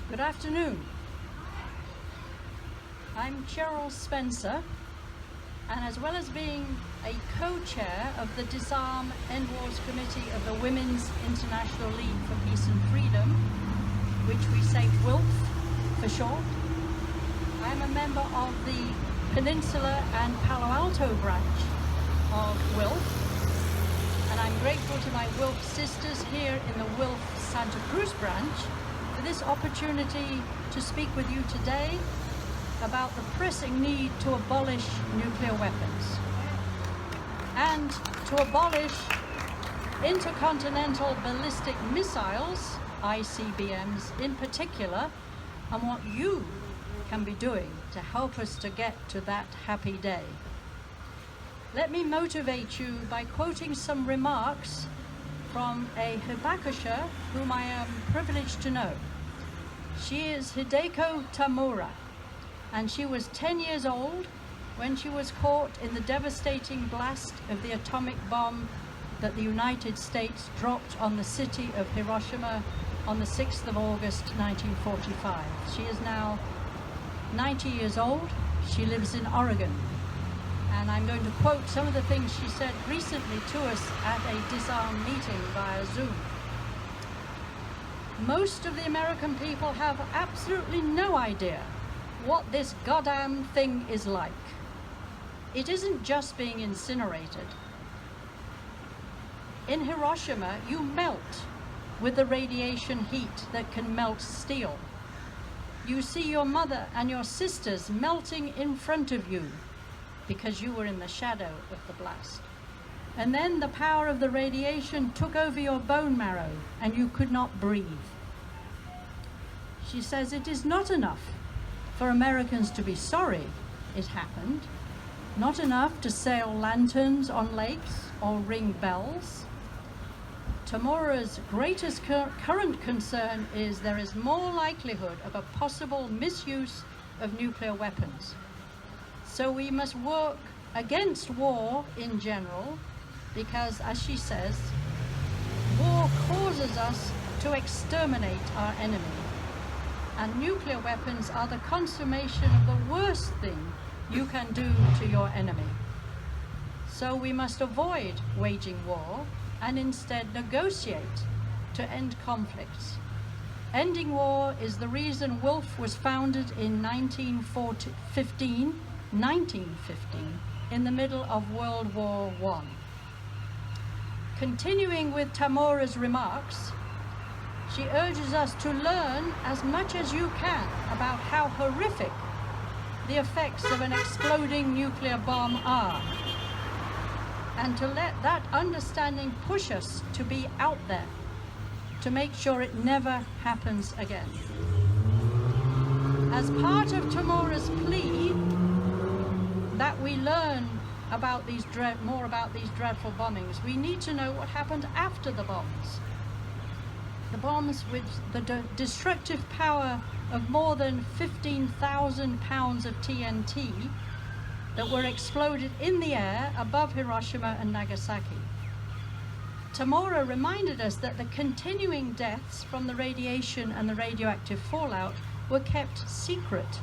Good afternoon. I'm Cherrill Spencer, and as well as being a co-chair of the Disarm End Wars Committee of the Women's International League for Peace and Freedom, which we say WILPF for short, I'm a member of the Peninsula and Palo Alto branch of WILPF, and I'm grateful to my WILPF sisters here in the WILPF Santa Cruz branch for this opportunity to speak with you today about the pressing need to abolish nuclear weapons and to abolish intercontinental ballistic missiles, ICBMs in particular, and what you can be doing to help us to get to that happy day. Let me motivate you by quoting some remarks from a hibakusha whom I am privileged to know. She is Hideko Tamura, and she was 10 years old when she was caught in the devastating blast of the atomic bomb that the United States dropped on the city of Hiroshima on the 6th of August 1945. She is now 90 years old. She lives in Oregon. And I'm going to quote some of the things she said recently to us at a Disarm meeting via Zoom. Most of the American people have absolutely no idea what this goddamn thing is like. It isn't just being incinerated. In Hiroshima, you melt with the radiation heat that can melt steel. You see your mother and your sisters melting in front of you because you were in the shadow of the blast. And then the power of the radiation took over your bone marrow and you could not breathe. She says it is not enough for Americans to be sorry it happened, not enough to sail lanterns on lakes or ring bells. Tamura's greatest current concern is there is more likelihood of a possible misuse of nuclear weapons. So we must work against war in general because, as she says, war causes us to exterminate our enemy. And nuclear weapons are the consummation of the worst thing you can do to your enemy. So we must avoid waging war and instead negotiate to end conflicts. Ending war is the reason WILPF was founded in 1915, in the middle of World War I. Continuing with Tamura's remarks, she urges us to learn as much as you can about how horrific the effects of an exploding nuclear bomb are, and to let that understanding push us to be out there, to make sure it never happens again. As part of Tamura's plea that we learn about more about these dreadful bombings, we need to know what happened after the bombs. The bombs with the destructive power of more than 15,000 pounds of TNT that were exploded in the air above Hiroshima and Nagasaki. Tamura reminded us that the continuing deaths from the radiation and the radioactive fallout were kept secret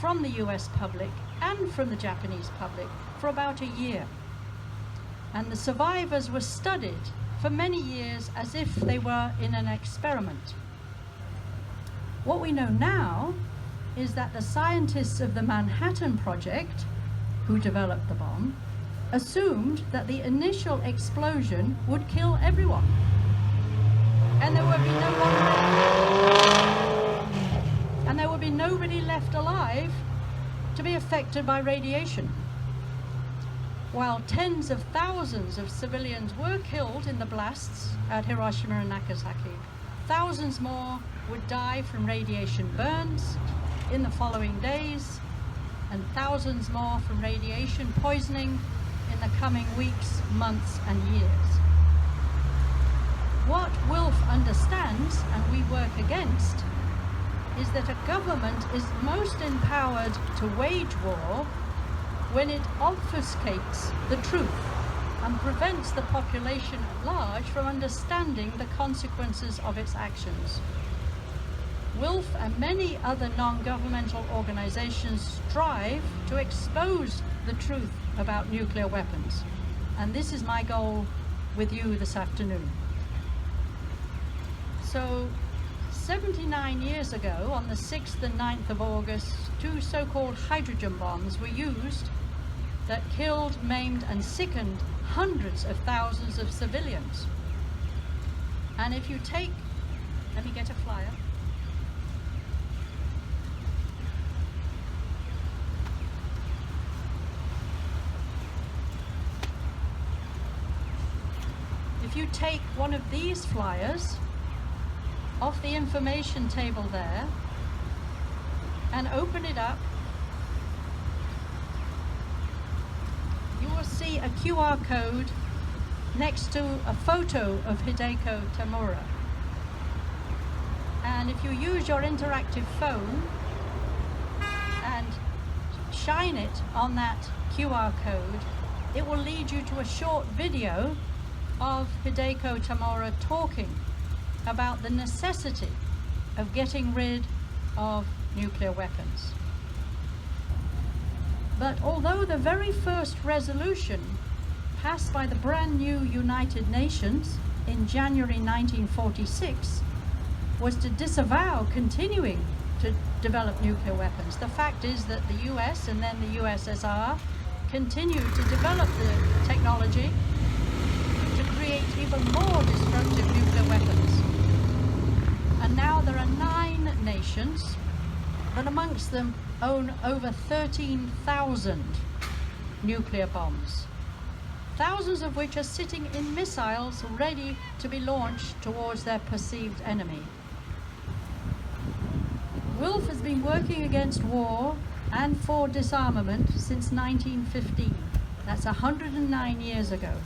from the US public and from the Japanese public for about a year. And the survivors were studied for many years as if they were in an experiment. What we know now is that the scientists of the Manhattan Project, who developed the bomb, assumed that the initial explosion would kill everyone, and there would be no one left. And there would be nobody left alive to be affected by radiation. While tens of thousands of civilians were killed in the blasts at Hiroshima and Nagasaki, thousands more would die from radiation burns in the following days, and thousands more from radiation poisoning in the coming weeks, months, and years. What WILPF understands, and we work against, is that a government is most empowered to wage war when it obfuscates the truth and prevents the population at large from understanding the consequences of its actions. WILPF and many other non-governmental organizations strive to expose the truth about nuclear weapons. And this is my goal with you this afternoon. So, 79 years ago, on the 6th and 9th of August, 2 so-called hydrogen bombs were used that killed, maimed, and sickened hundreds of thousands of civilians. And if you take, let me get a flyer. If you take one of these flyers off the information table there and open it up, you will see a QR code next to a photo of Hideko Tamura. And if you use your interactive phone and shine it on that QR code, it will lead you to a short video of Hideko Tamura talking about the necessity of getting rid of nuclear weapons. But although the very first resolution passed by the brand new United Nations in January 1946 was to disavow continuing to develop nuclear weapons, the fact is that the US and then the USSR continued to develop the technology to create even more destructive nuclear weapons. And now there are 9 nations that amongst them own over 13,000 nuclear bombs, thousands of which are sitting in missiles ready to be launched towards their perceived enemy. WILPF has been working against war and for disarmament since 1915. That's 109 years ago.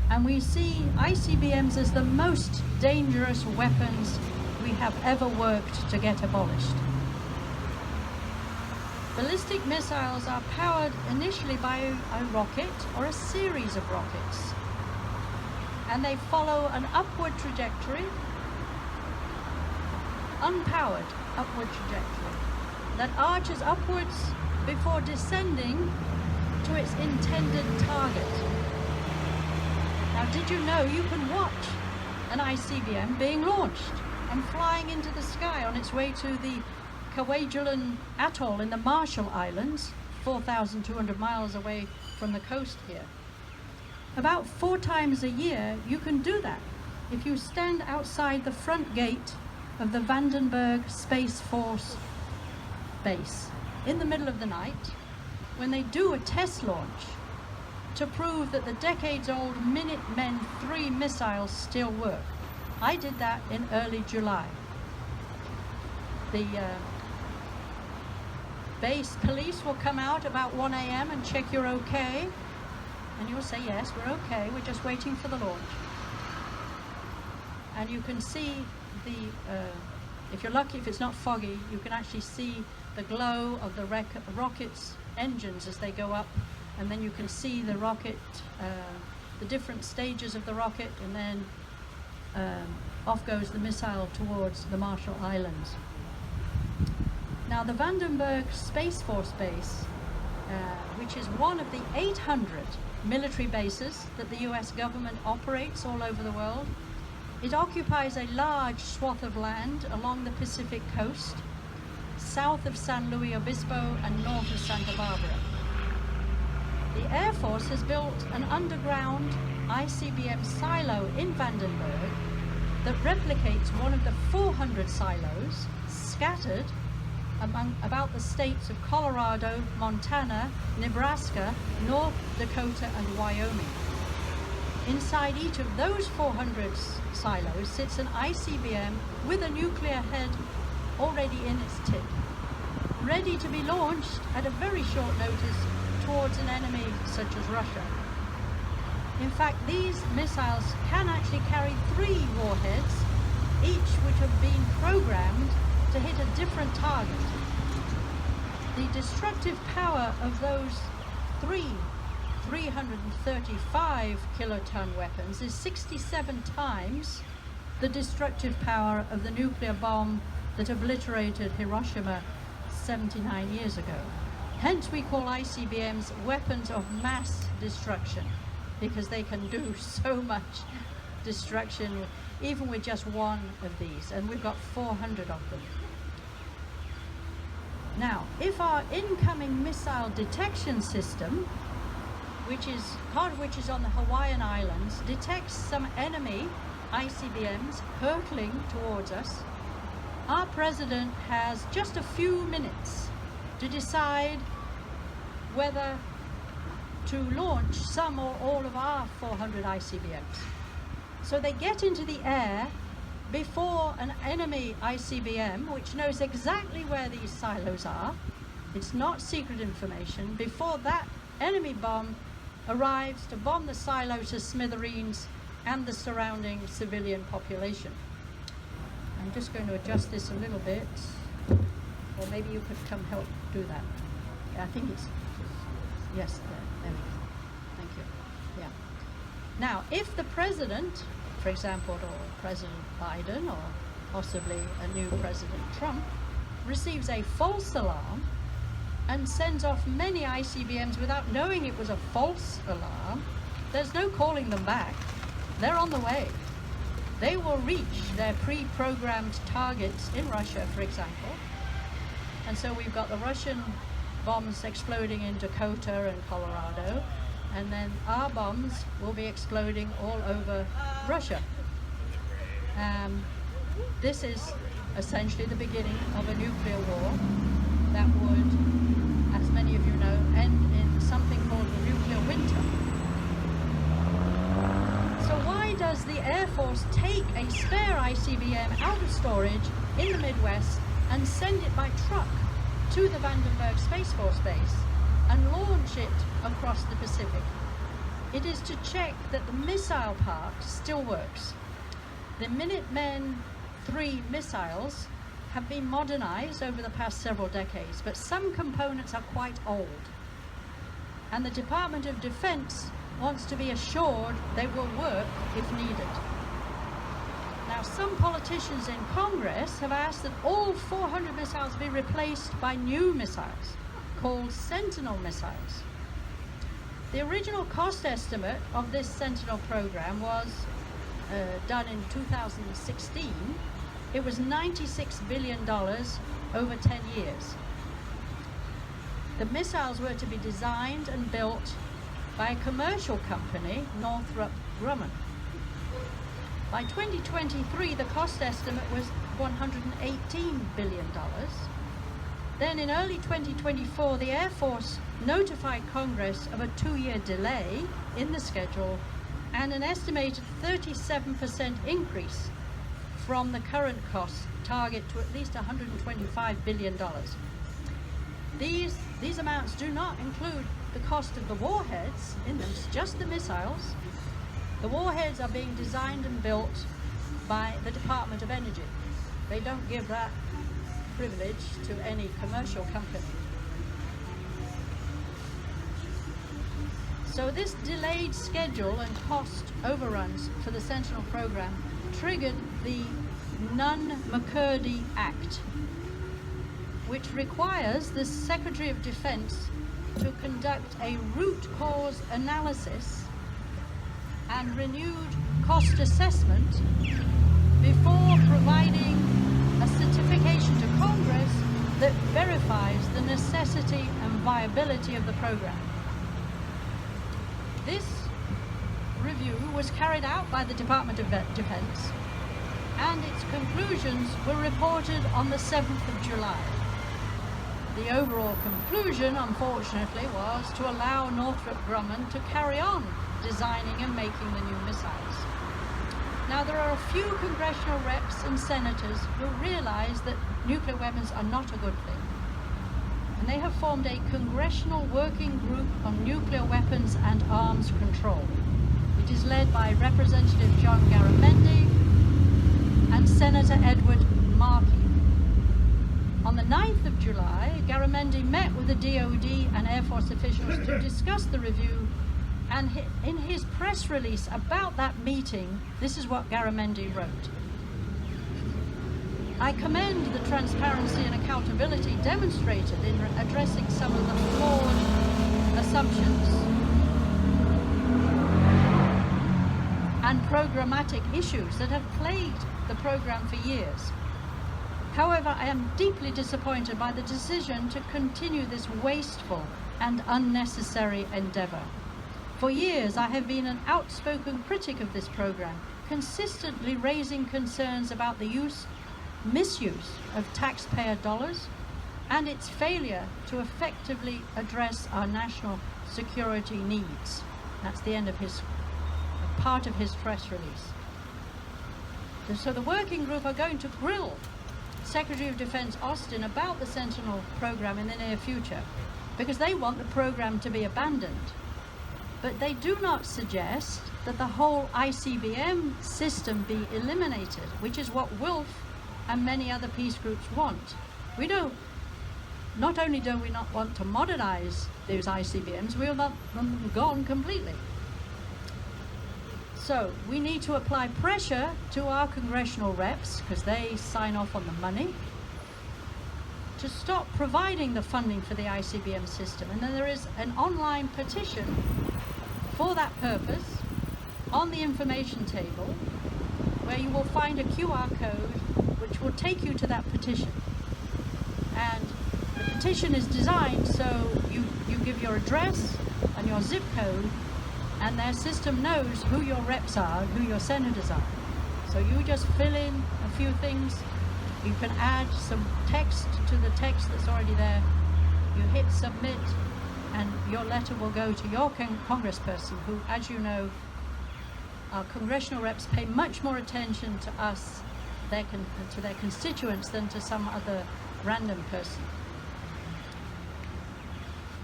And we see ICBMs as the most dangerous weapons we have ever worked to get abolished. Ballistic missiles are powered initially by a rocket or a series of rockets, and they follow an upward trajectory, unpowered upward trajectory, that arches upwards before descending to its intended target. Now, did you know you can watch an ICBM being launched and flying into the sky on its way to the Kwajalein Atoll in the Marshall Islands, 4,200 miles away from the coast here? About 4 times a year you can do that if you stand outside the front gate of the Vandenberg Space Force base in the middle of the night when they do a test launch to prove that the decades-old Minutemen III missiles still work. I did that in early July. The base police will come out about 1 a.m. and check you're okay, and you'll say, yes, we're okay, we're just waiting for the launch. And you can see if you're lucky, if it's not foggy, you can actually see the glow of the rocket's engines as they go up, and then you can see the rocket, the different stages of the rocket, and then off goes the missile towards the Marshall Islands. Now, the Vandenberg Space Force Base, which is one of the 800 military bases that the US government operates all over the world, it occupies a large swath of land along the Pacific coast, south of San Luis Obispo and north of Santa Barbara. The Air Force has built an underground ICBM silo in Vandenberg that replicates one of the 400 silos scattered about the states of Colorado, Montana, Nebraska, North Dakota, and Wyoming. Inside each of those 400 silos sits an ICBM with a nuclear head already in its tip, ready to be launched at a very short notice towards an enemy such as Russia. In fact, these missiles can actually carry 3 warheads, each which have been programmed to hit a different target. The destructive power of those 335 kiloton weapons is 67 times the destructive power of the nuclear bomb that obliterated Hiroshima 79 years ago. Hence we call ICBMs weapons of mass destruction, because they can do so much destruction even with just one of these, and we've got 400 of them. Now, if our incoming missile detection system, part of which is on the Hawaiian Islands, detects some enemy ICBMs hurtling towards us, our president has just a few minutes to decide whether to launch some or all of our 400 ICBMs. So they get into the air before an enemy ICBM, which knows exactly where these silos are, it's not secret information, before that enemy bomb arrives to bomb the silo to smithereens and the surrounding civilian population. I'm just going to adjust this a little bit, or maybe you could come help do that. Yeah, I think it's, yes, there we go. Thank you. Yeah. Now, if the president, for example, or President Biden, or possibly a new President Trump, receives a false alarm and sends off many ICBMs without knowing it was a false alarm, there's no calling them back. They're on the way. They will reach their pre-programmed targets in Russia, for example. And so we've got the Russian bombs exploding in Dakota and Colorado, and then our bombs will be exploding all over Russia. This is essentially the beginning of a nuclear war that would, as many of you know, end in something called the nuclear winter. So why does the Air Force take a spare ICBM out of storage in the Midwest and send it by truck to the Vandenberg Space Force Base and launch it across the Pacific? It is to check that the missile part still works. The Minuteman III missiles have been modernized over the past several decades, but some components are quite old. And the Department of Defense wants to be assured they will work if needed. Now, some politicians in Congress have asked that all 400 missiles be replaced by new missiles, called Sentinel missiles. The original cost estimate of this Sentinel program was done in 2016. It was $96 billion over 10 years. The missiles were to be designed and built by a commercial company, Northrop Grumman. By 2023, the cost estimate was $118 billion. Then in early 2024, the Air Force notified Congress of a 2-year delay in the schedule and an estimated 37% increase from the current cost target to at least $125 billion. These amounts do not include the cost of the warheads in them, just the missiles. The warheads are being designed and built by the Department of Energy. They don't give that privilege to any commercial company. So this delayed schedule and cost overruns for the Sentinel program triggered the Nunn-McCurdy Act, which requires the Secretary of Defense to conduct a root cause analysis and renewed cost assessment before providing a certification to Congress that verifies the necessity and viability of the program. This review was carried out by the Department of Defense, and its conclusions were reported on the 7th of July. The overall conclusion, unfortunately, was to allow Northrop Grumman to carry on designing and making the new missiles. Now, there are a few congressional reps and senators who realize that nuclear weapons are not a good thing. And they have formed a Congressional Working Group on Nuclear Weapons and Arms Control. It is led by Representative John Garamendi and Senator Edward Markey. On the 9th of July, Garamendi met with the DoD and Air Force officials to discuss the review, and in his press release about that meeting, this is what Garamendi wrote. I commend the transparency and accountability demonstrated in addressing some of the flawed assumptions and programmatic issues that have plagued the program for years. However, I am deeply disappointed by the decision to continue this wasteful and unnecessary endeavor. For years, I have been an outspoken critic of this program, consistently raising concerns about the misuse of taxpayer dollars and its failure to effectively address our national security needs. That's the end of part of his press release. So the working group are going to grill Secretary of Defense Austin about the Sentinel program in the near future, because they want the program to be abandoned. But they do not suggest that the whole ICBM system be eliminated, which is what WILPF and many other peace groups want. Not only do we not want to modernize those ICBMs, we want them gone completely. So we need to apply pressure to our congressional reps, because they sign off on the money, to stop providing the funding for the ICBM system. And then there is an online petition for that purpose on the information table, where you will find a QR code which will take you to that petition. And the petition is designed so you give your address and your zip code, and their system knows who your reps are and who your senators are. So you just fill in a few things. You can add some text to the text that's already there. You hit submit, and your letter will go to your congressperson, who, as you know, our congressional reps pay much more attention to us, to their constituents, than to some other random person.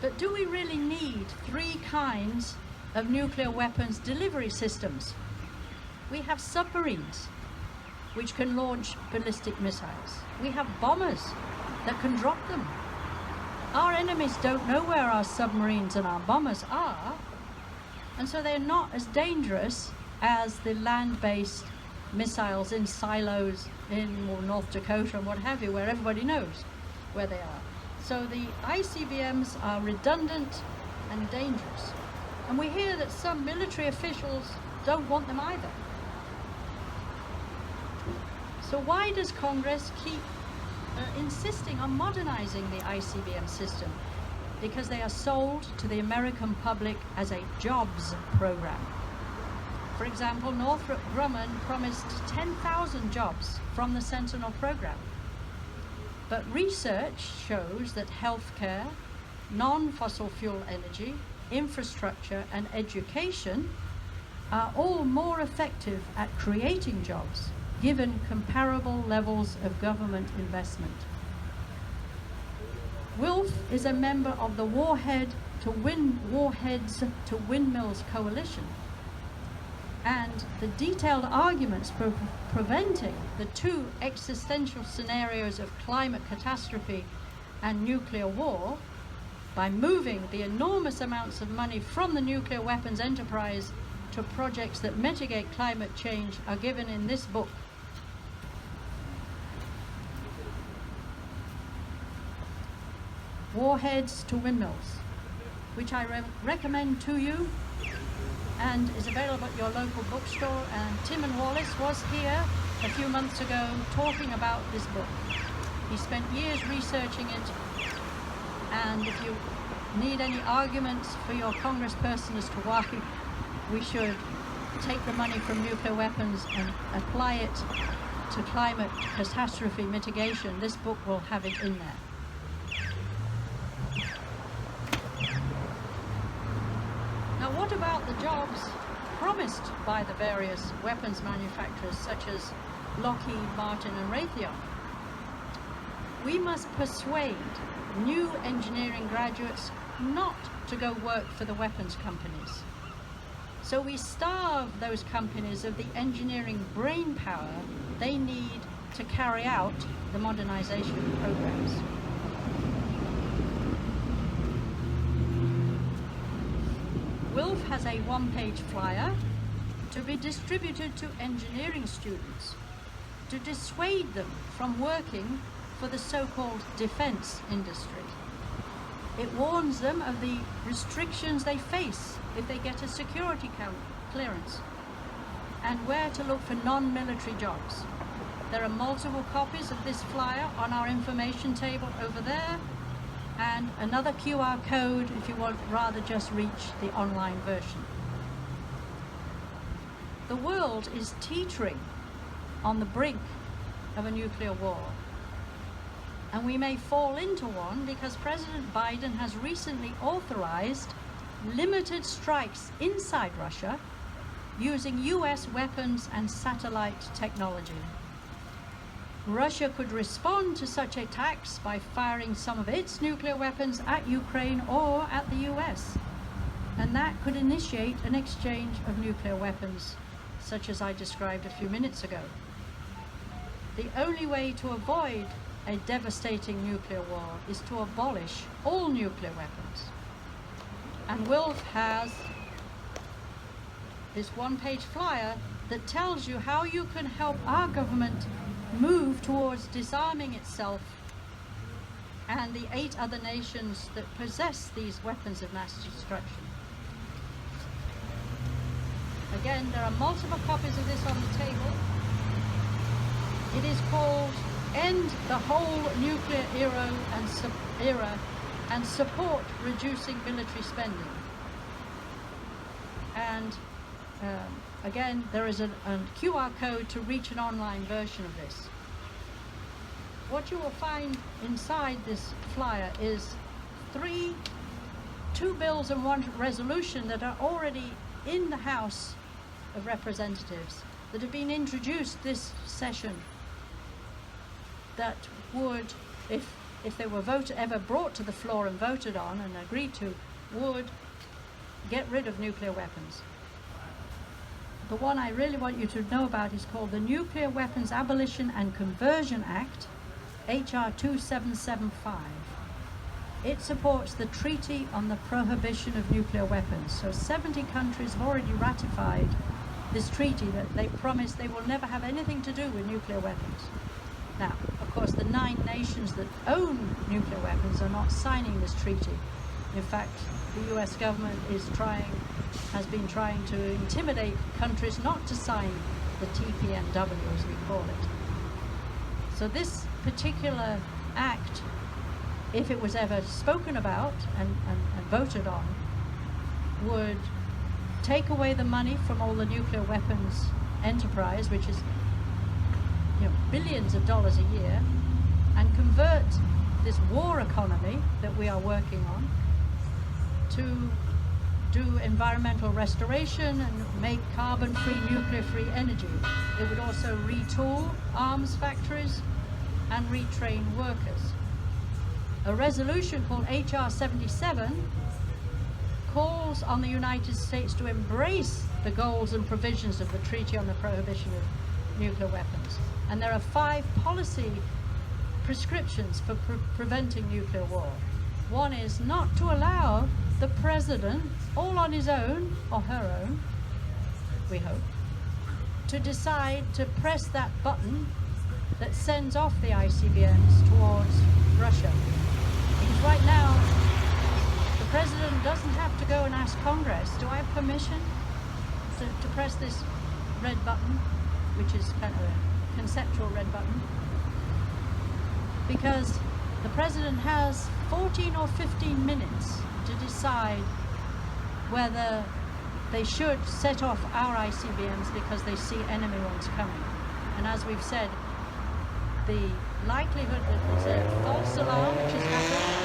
But do we really need 3 kinds of nuclear weapons delivery systems? We have submarines, which can launch ballistic missiles. We have bombers that can drop them. Our enemies don't know where our submarines and our bombers are, and so they're not as dangerous as the land-based missiles in silos in North Dakota and what have you, where everybody knows where they are. So the ICBMs are redundant and dangerous. And we hear that some military officials don't want them either. So why does Congress keep insisting on modernizing the ICBM system? Because they are sold to the American public as a jobs program. For example, Northrop Grumman promised 10,000 jobs from the Sentinel program. But research shows that healthcare, non-fossil fuel energy, infrastructure and education are all more effective at creating jobs, given comparable levels of government investment. WILPF is a member of the Warheads to Windmills Coalition, and the detailed arguments for preventing the 2 existential scenarios of climate catastrophe and nuclear war by moving the enormous amounts of money from the nuclear weapons enterprise to projects that mitigate climate change are given in this book. Warheads to Windmills, which I recommend to you, and is available at your local bookstore. And Tim and Wallace was here a few months ago talking about this book. He spent years researching it, and if you need any arguments for your congressperson as to why we should take the money from nuclear weapons and apply it to climate catastrophe mitigation, this book will have it in there. Now, what about the jobs promised by the various weapons manufacturers such as Lockheed Martin and Raytheon? We must persuade new engineering graduates not to go work for the weapons companies. So we starve those companies of the engineering brain power they need to carry out the modernization programs. WILPF has a one-page flyer to be distributed to engineering students to dissuade them from working for the so-called defense industry. It warns them of the restrictions they face if they get a security clearance, and where to look for non-military jobs. There are multiple copies of this flyer on our information table over there, and another QR code if you would rather just reach the online version. The world is teetering on the brink of a nuclear war. And we may fall into one because President Biden has recently authorized limited strikes inside Russia using US weapons and satellite technology. Russia could respond to such attacks by firing some of its nuclear weapons at Ukraine or at the US. And that could initiate an exchange of nuclear weapons, such as I described a few minutes ago. The only way to avoid a devastating nuclear war is to abolish all nuclear weapons. And WILPF has this one-page flyer that tells you how you can help our government move towards disarming itself and the 8 other nations that possess these weapons of mass destruction. Again, there are multiple copies of this on the table. It is called End the Whole Nuclear Era and Support Reducing Military Spending. And again, there is a QR code to reach an online version of this. What you will find inside this flyer is 2 bills and 1 resolution that are already in the House of Representatives that have been introduced this session that would, if they were ever brought to the floor and voted on and agreed to, would get rid of nuclear weapons. The one I really want you to know about is called the Nuclear Weapons Abolition and Conversion Act, HR 2775. It supports the Treaty on the Prohibition of Nuclear Weapons. So 70 countries have already ratified this treaty that they promise they will never have anything to do with nuclear weapons. Now, of course, the 9 nations that own nuclear weapons are not signing this treaty. In fact, the US government has been trying to intimidate countries not to sign the TPNW, as we call it. So this particular act, if it was ever spoken about and voted on, would take away the money from all the nuclear weapons enterprise, which is billions of dollars a year, and convert this war economy that we are working on to do environmental restoration and make carbon-free, nuclear-free energy. It would also retool arms factories and retrain workers. A resolution called HR 77 calls on the United States to embrace the goals and provisions of the Treaty on the Prohibition of Nuclear Weapons. And there are 5 policy prescriptions for preventing nuclear war. One is not to allow the president, all on his own, or her own, we hope, to decide to press that button that sends off the ICBMs towards Russia. Because right now, the president doesn't have to go and ask Congress, do I have permission to press this red button, which is kind of a conceptual red button, because the president has 14 or 15 minutes to decide whether they should set off our ICBMs because they see enemy ones coming. And as we've said, the likelihood that there's a false alarm which has happened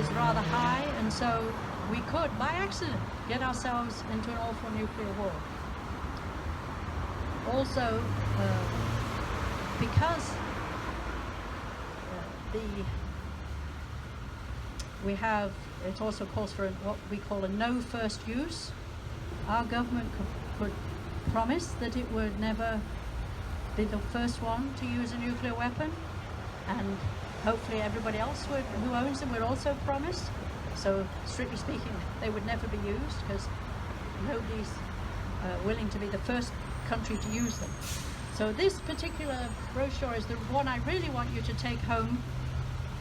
is rather high, and so we could, by accident, get ourselves into an awful nuclear war. Also, because it also calls for what we call a no first use. Our government could promise that it would never be the first one to use a nuclear weapon, and hopefully everybody else who owns them would also promise. So strictly speaking, they would never be used because nobody's willing to be the first country to use them. So this particular brochure is the one I really want you to take home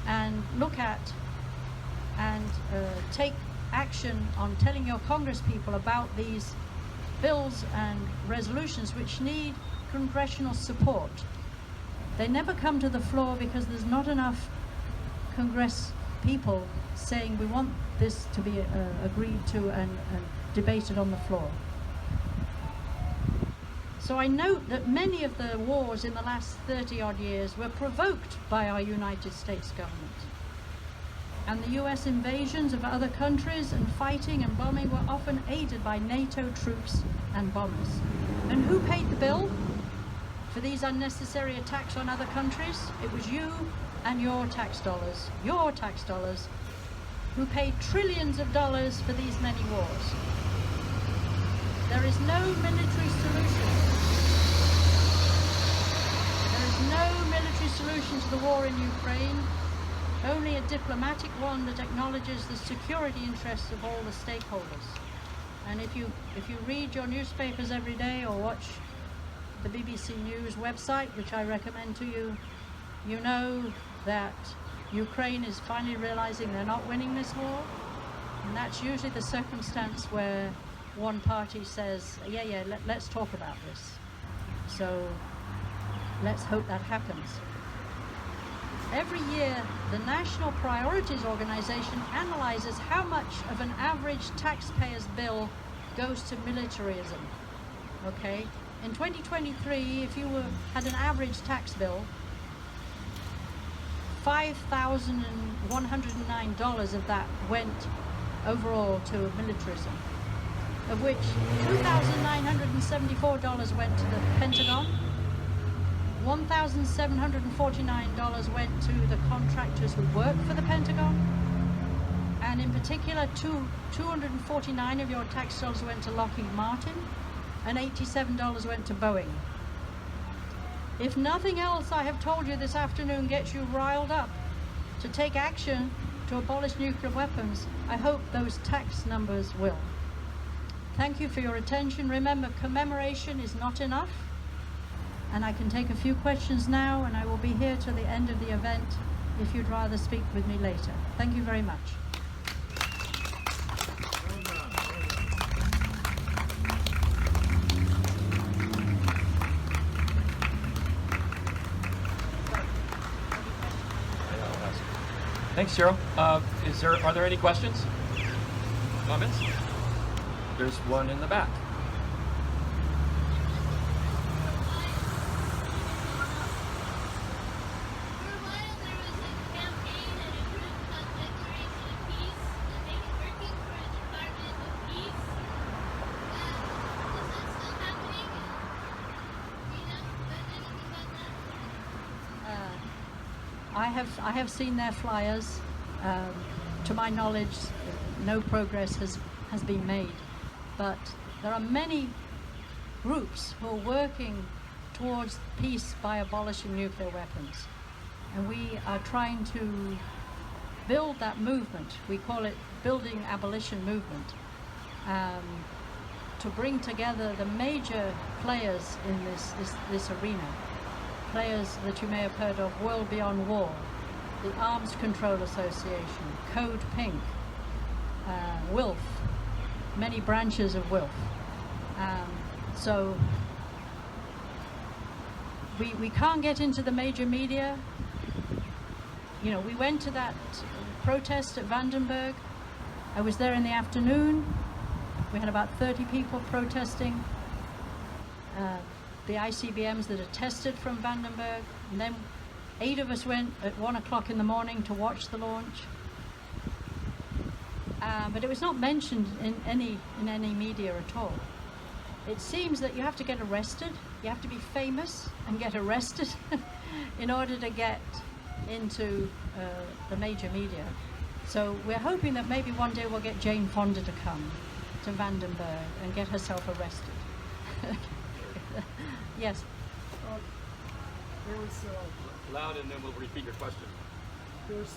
and look at and take action on telling your congresspeople about these bills and resolutions which need congressional support. They never come to the floor because there's not enough Congress people saying we want this to be agreed to and debated on the floor. So I note that many of the wars in the last 30-odd years were provoked by our United States government. And the US invasions of other countries and fighting and bombing were often aided by NATO troops and bombers. And who paid the bill for these unnecessary attacks on other countries? It was you and your tax dollars, who paid trillions of dollars for these many wars. There is no military solution. There is no military solution to the war in Ukraine, only a diplomatic one that acknowledges the security interests of all the stakeholders. And if you read your newspapers every day or watch the BBC News website, which I recommend to you, you know that Ukraine is finally realizing they're not winning this war. And that's usually the circumstance where one party says, let's talk about this. So let's hope that happens. Every year, the National Priorities Organization analyzes how much of an average taxpayer's bill goes to militarism. Okay? In 2023, if you had an average tax bill, $5,109 of that went overall to militarism, of which $2,974 went to the Pentagon, $1,749 went to the contractors who work for the Pentagon, and in particular, 249 of your tax dollars went to Lockheed Martin, and $87 went to Boeing. If nothing else I have told you this afternoon gets you riled up to take action to abolish nuclear weapons, I hope those tax numbers will. Thank you for your attention. Remember, commemoration is not enough. And I can take a few questions now, and I will be here till the end of the event if you'd rather speak with me later. Thank you very much. Thanks, Cherrill. Are there any questions? Comments? There's one in the back. I have seen their flyers. To my knowledge, no progress has been made. But there are many groups who are working towards peace by abolishing nuclear weapons. And we are trying to build that movement. We call it Building Abolition Movement, to bring together the major players in this arena. Players that you may have heard of: World Beyond War, the Arms Control Association, Code Pink, WILPF, many branches of WILPF. So we can't get into the major media. You know, we went to that protest at Vandenberg. I was there in the afternoon. We had about 30 people protesting the ICBMs that are tested from Vandenberg, and then 8 of us went at 1 o'clock in the morning to watch the launch. But it was not mentioned in any media at all. It seems that you have to get arrested, you have to be famous and get arrested in order to get into the major media. So we're hoping that maybe one day we'll get Jane Fonda to come to Vandenberg and get herself arrested. Yes. There's Loud, and then we'll repeat your question. There's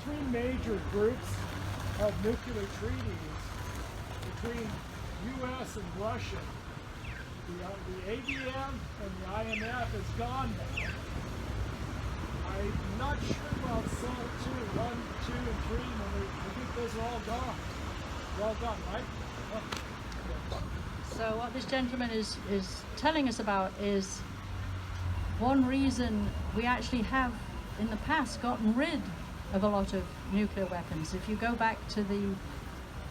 3 major groups of nuclear treaties between U.S. and Russia The ABM and the IMF is gone now. I'm not sure about SALT 2, 1, 2, and 3. I think those are all gone. They're all gone, right? So what this gentleman is telling us about is one reason we actually have in the past gotten rid of a lot of nuclear weapons. If you go back to the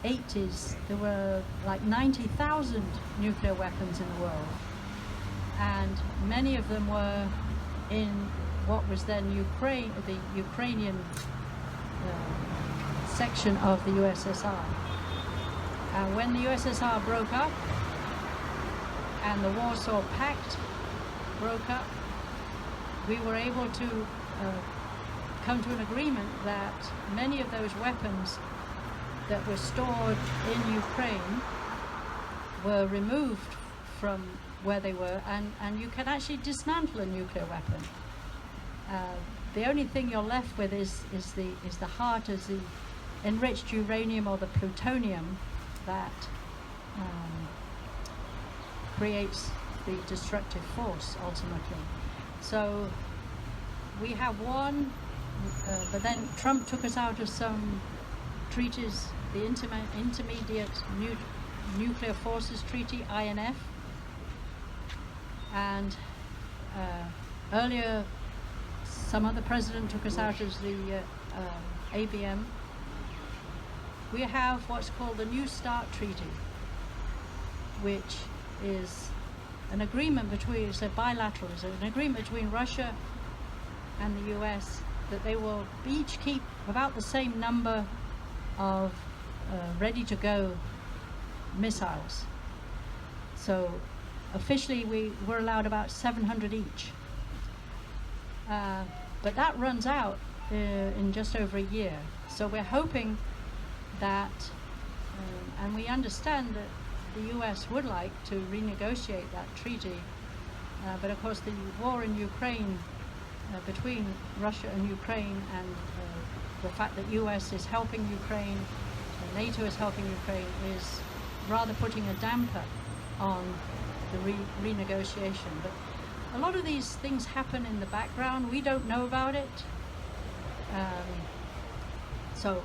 80s, there were like 90,000 nuclear weapons in the world, and many of them were in what was then Ukraine, the Ukrainian section of the USSR. And when the USSR broke up and the Warsaw Pact broke up, we were able to come to an agreement that many of those weapons that were stored in Ukraine were removed from where they were, and you can actually dismantle a nuclear weapon. The only thing you're left with is the heart, is the enriched uranium or the plutonium that creates the destructive force ultimately. So we have one, but then Trump took us out of some treaties, the Intermediate Nuclear Forces Treaty, INF, and earlier some other president took us out of the ABM. We have what's called the New START Treaty, which is an agreement between, it's a bilateral, it's an agreement between Russia and the US that they will each keep about the same number of ready-to-go missiles. So officially we're allowed about 700 each. But that runs out in just over a year. So we're hoping that, and we understand that the US would like to renegotiate that treaty, but of course the war in Ukraine, between Russia and Ukraine, and the fact that US is helping Ukraine, and NATO is helping Ukraine, is rather putting a damper on the renegotiation. But a lot of these things happen in the background. We don't know about it. So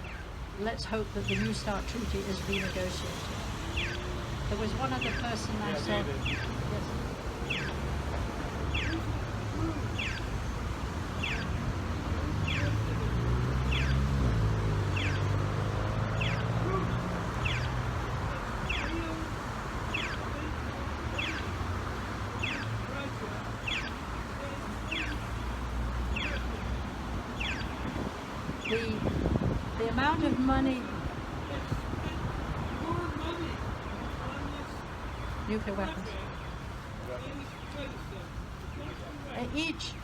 let's hope that the New START Treaty is renegotiated. There was one other person I saw. Yes. The amount of money, nuclear weapons.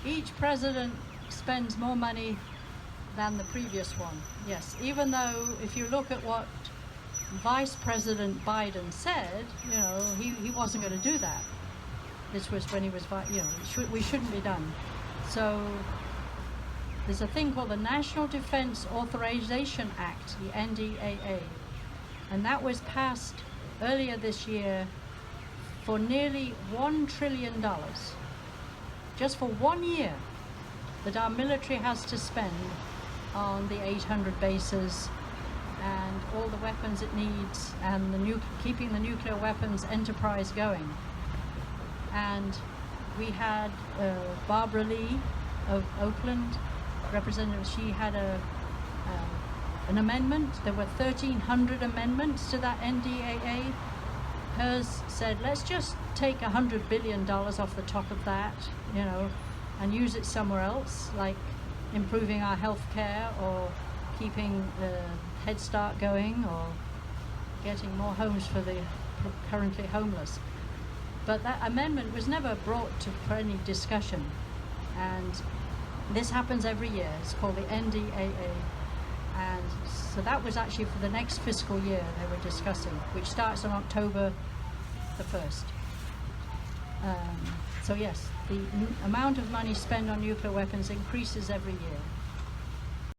Each president spends more money than the previous one. Yes, even though if you look at what Vice President Biden said, you know, he wasn't going to do that. This was when he was, we shouldn't be done. So there's a thing called the National Defense Authorization Act, the NDAA, and that was passed earlier this year for nearly $1 trillion, just for 1 year, that our military has to spend on the 800 bases and all the weapons it needs, and keeping the nuclear weapons enterprise going. And we had Barbara Lee of Oakland, representative. She had an amendment. There were 1,300 amendments to that NDAA. Hers said, let's just take $100 billion off the top of that, you know, and use it somewhere else, like improving our health care, or keeping the Head Start going, or getting more homes for the currently homeless. But that amendment was never brought for any discussion. And this happens every year. It's called the NDAA. And so that was actually for the next fiscal year they were discussing, which starts on October the 1st. So yes, the amount of money spent on nuclear weapons increases every year.